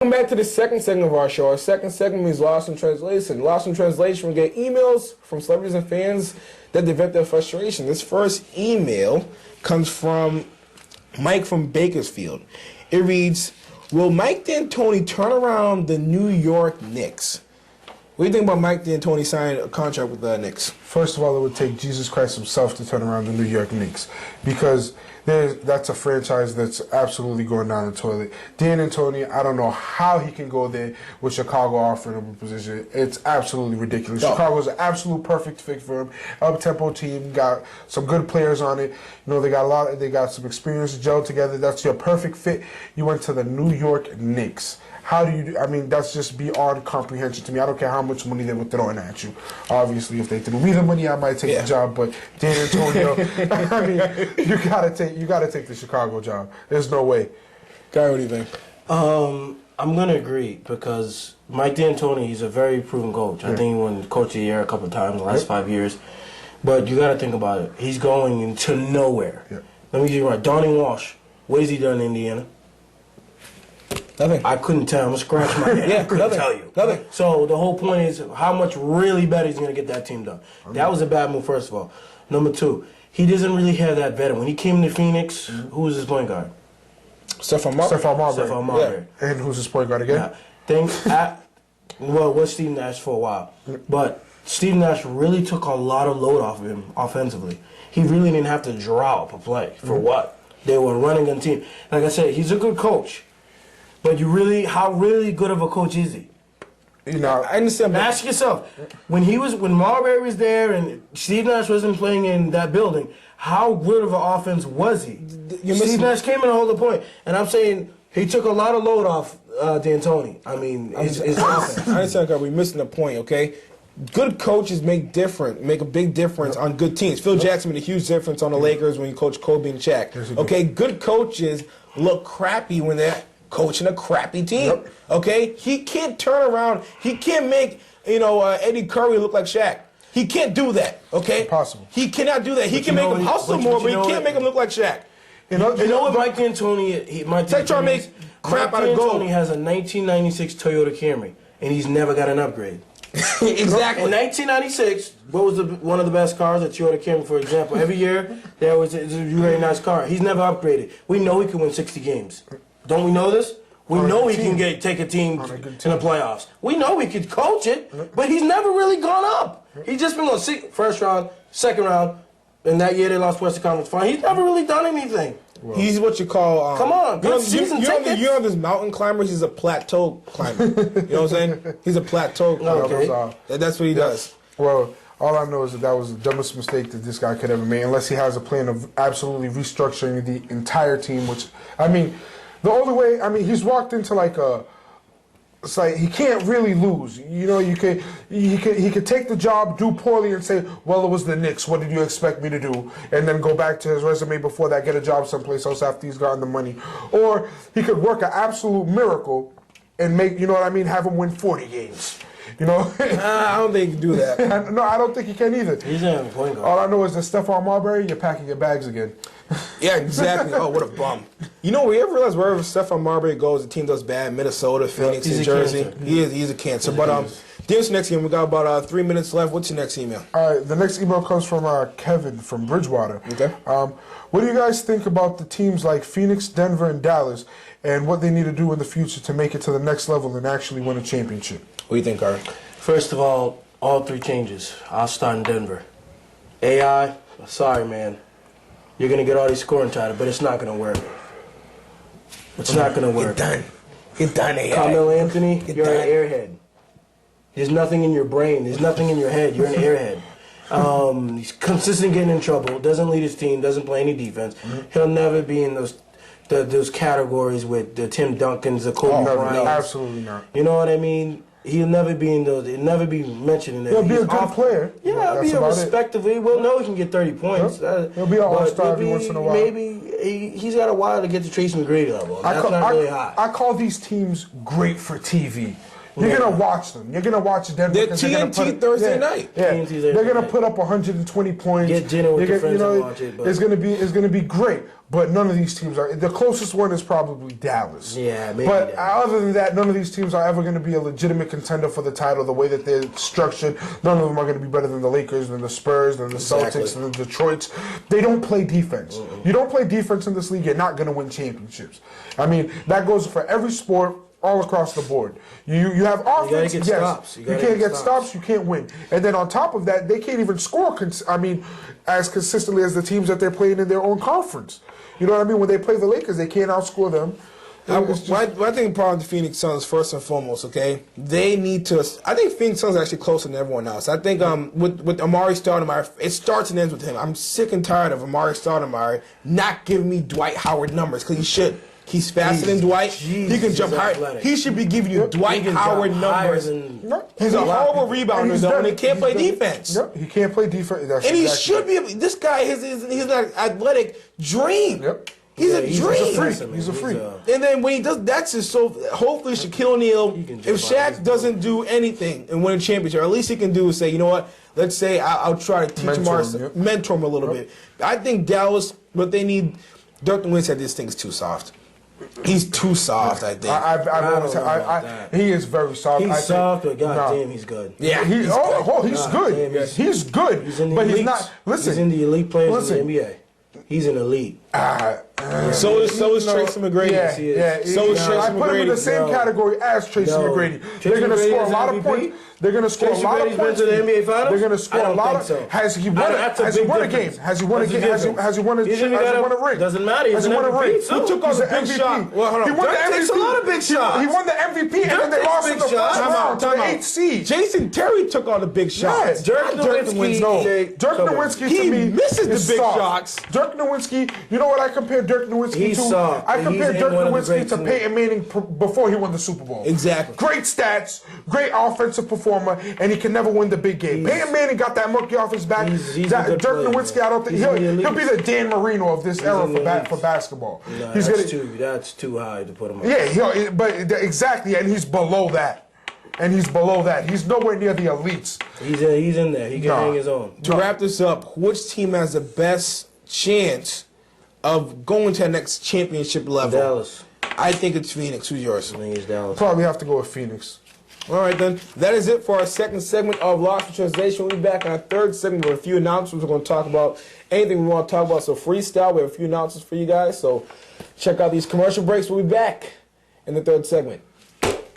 Welcome back to the second segment of our show. Our second segment is Lost in Translation. Lost in Translation, we get emails from celebrities and fans that vent their frustration. This first email comes from Mike from Bakersfield. It reads, will Mike D'Antoni turn around the New York Knicks? What do you think about Mike D'Antoni signing a contract with the Knicks? First of all, it would take Jesus Christ himself to turn around the New York Knicks because that's a franchise that's absolutely going down the toilet. D'Antoni, I don't know how he can go there with Chicago offering him a position. It's absolutely ridiculous. Oh. Chicago's an absolute perfect fit for him. Up-tempo team, got some good players on it. You know, they got some experience gelled together. That's your perfect fit. You went to the New York Knicks. How do you? I mean, that's just beyond comprehension to me. I don't care how much money they were throwing at you. Obviously, if they threw me the money, I might take the job. But D'Antonio, I mean, you gotta take the Chicago job. There's no way. Guy, what do you think? I'm gonna agree because Mike D'Antoni, he's a very proven coach. I think he won Coach of the Year a couple of times in the last 5 years. But you gotta think about it. He's going into nowhere. Let me get you right. Donnie Walsh, what has he done in Indiana? Nothing. I couldn't tell. I'm going to scratch my head. I couldn't tell you. Nothing. So the whole point is how much really better he's going to get that team done. That was a bad move, first of all. Number two, he doesn't really have that veteran. When he came to Phoenix, who was his point guard? Steppin Marbury. Yeah. And who's his point guard again? Well, was Steve Nash for a while. But Steve Nash really took a lot of load off of him offensively. He really didn't have to draw up a play. For what? They were running a team. Like I said, he's a good coach. But how really good of a coach is he? You know, I understand. Ask yourself, when Marbury was there and Steve Nash wasn't playing in that building, how good of an offense was he? Steve Nash came in to hold the point, and I'm saying he took a lot of load off D'Antoni. I mean, his offense. I understand, we're missing the point. Okay, good coaches make a big difference on good teams. Phil Jackson made a huge difference on the Lakers when he coached Kobe and Shaq. Okay, good coaches look crappy when they're coaching a crappy team. Okay, he can't turn around. He can't make Eddie Curry look like Shaq. He can't do that. Okay, impossible. He cannot do that. He can make him hustle more, but he can't make him look like Shaq. You know what Mike D'Antoni? Mike D'Antoni has a 1996 Toyota Camry, and he's never got an upgrade. Exactly. In 1996, what was one of the best cars? The Toyota Camry, for example. Every year there was a very nice car. He's never upgraded. We know he can win 60 games. Don't we know this? We know he can take a team in the playoffs. We know he could coach it, but he's never really gone up. He's just been going first round, second round, and that year they lost Western Conference Final. He's never really done anything. Well, he's what you call... come on, good season tickets. You're on this mountain climber, he's a plateau climber. You know what I'm saying? He's a plateau climber. Okay. That's what he does. Well, all I know is that was the dumbest mistake that this guy could ever make, unless he has a plan of absolutely restructuring the entire team, which, I mean... The only way, I mean, he's walked into it's like he can't really lose. You know, he could take the job, do poorly, and say, well, it was the Knicks. What did you expect me to do? And then go back to his resume before that, get a job someplace else after he's gotten the money. Or he could work an absolute miracle and make, you know what I mean, have him win 40 games. You know? I don't think he can do that. No, I don't think he can either. He's not a point guard. All I know is that Stephon Marbury, you're packing your bags again. Yeah, exactly. Oh, what a bum. You know, we ever realize wherever Stephon Marbury goes, the team does bad. Minnesota, Phoenix, New Jersey. He's a cancer. But this next game, we got about 3 minutes left. What's your next email? All right, the next email comes from Kevin from Bridgewater. Okay. What do you guys think about the teams like Phoenix, Denver, and Dallas, and what they need to do in the future to make it to the next level and actually win a championship? What do you think, Carter? First of all three changes. I'll start in Denver. AI, sorry, man. You're going to get all these scoring titles, but it's not going to work. It's not going to work. Get done, AI. Carmelo Anthony, you're an airhead. There's nothing in your brain. There's nothing in your head. You're an airhead. He's consistently getting in trouble, doesn't lead his team, doesn't play any defense. He'll never be in those categories with the Tim Duncans, the Kobe Bryant. No, absolutely not. You know what I mean? He'll never be in those. He'll never be mentioned in there. He'll be a good player. Yeah, he'll be a respectable. We'll know he can get 30 points. He'll be an all-star every once in a while. Maybe he's got a while to get to Tracy McGrady level. That's not really high. I call these teams great for TV. You're gonna watch them. You're gonna watch Denver. They're 'cause they're gonna TNT put, Thursday night. Yeah, TNT Thursday they're gonna night. put up 120 points. Get dinner with You're your friends gonna- and watch it, but- It's gonna be great. But none of these teams are. The closest one is probably Dallas. Yeah, maybe But Dallas. other than that, none of these teams are ever going to be a legitimate contender for the title. The way that they're structured, none of them are going to be better than the Lakers, than the Spurs, than the Exactly. Celtics, than the Detroits. They don't play defense. You don't play defense in this league, you're not going to win championships. I mean, that goes for every sport. All across the board, you have offense. get Yes, stops. you You gotta can't get get stops. stops. You can't win. And then on top of that, they can't even score. As consistently as the teams that they're playing in their own conference. You know what I mean? When they play the Lakers, they can't outscore them. I think part of the Phoenix Suns, first and foremost, okay, they need to. I think Phoenix Suns are actually closer than everyone else. I think with Amari Stoudemire, it starts and ends with him. I'm sick and tired of Amari Stoudemire not giving me Dwight Howard numbers because he should. He's faster than Dwight. He can jump higher. athletic. He should be giving you Dwight He can Howard jump higher numbers. than- He's a horrible rebounder though, and he can't play defense. Yep, he can't play defense. That's And he exactly should be. This guy he's an athletic dream. Yep. He's Yeah, a he's a dream. freak. He's a freak. And then when he does, that's just so. Hopefully, Shaquille O'Neal, can if jump out of Shaq his doesn't do anything and win a championship, or at least he can do is say, you know what? Let's say I'll try to teach Mentor him, him, yep. mentor him a little bit. I think Dallas, what they need. Dirk Nowitzki said this thing's too soft. He's too soft. I think. I've always don't know about that. he is very soft. I He's think- soft, but No. goddamn, he's good. Yeah, He's God good. damn, He's good. He's in the but elite. he's not. Listen, he's in the elite players listen. in the NBA. He's an elite. So is No, Tracy McGrady. Yeah, he is. yeah. So is Tracy I put him in the McGrady. same No. category as Tracy No. McGrady. Tracy They're going to McGrady score a is lot of MVP? points. They're going to score Tracy a lot McGrady's of been points. to the NBA Finals? They're going to score I a don't lot think of. so. Has he won? That's a Has he big won a difference. game? Has he won a That's a game? Has he difference. won a? He's even Has he got a- won a ring? doesn't matter. He's Has he an won a MVP ring? too. Who took all He's the an big MVP. shots? Well, hold on. He won Dirk the takes MVP. a lot of big shots. He won the MVP, and then they takes lost in big the shots. first round to Time the out. 8th seed. Jason Terry took all the big shots. Dirk Nowitzki. No, Dirk Dirk Nowitzki He to me misses the is big soft. shots. Dirk Nowitzki, you know what I compare Dirk Nowitzki He's to? soft, I and compare he's Dirk one of the Nowitzki greats to in the- Peyton Manning before he won the Super Bowl. Exactly. Great stats, great offensive performer, and he can never win the big game. Peyton Manning got that monkey off his back. He's a Dirk good player, Nowitzki, man. I don't think He's in the he'll elite. be the Dan Marino of this era in the elite. for basketball. No, He's that's too high to put him on. yeah, but exactly, and he's below that. He's nowhere near the elites. He's in there. He can Nah. hang his own. To wrap this up, which team has the best chance of going to the next championship level? Dallas. I think it's Phoenix. Who's yours? I think it's Dallas. Probably have to go with Phoenix. All right, then. That is it for our second segment of Lost in Translation. We'll be back in our third segment with a few announcements. We're going to talk about anything we want to talk about. So freestyle, we have a few announcements for you guys. So check out these commercial breaks. We'll be back in the third segment.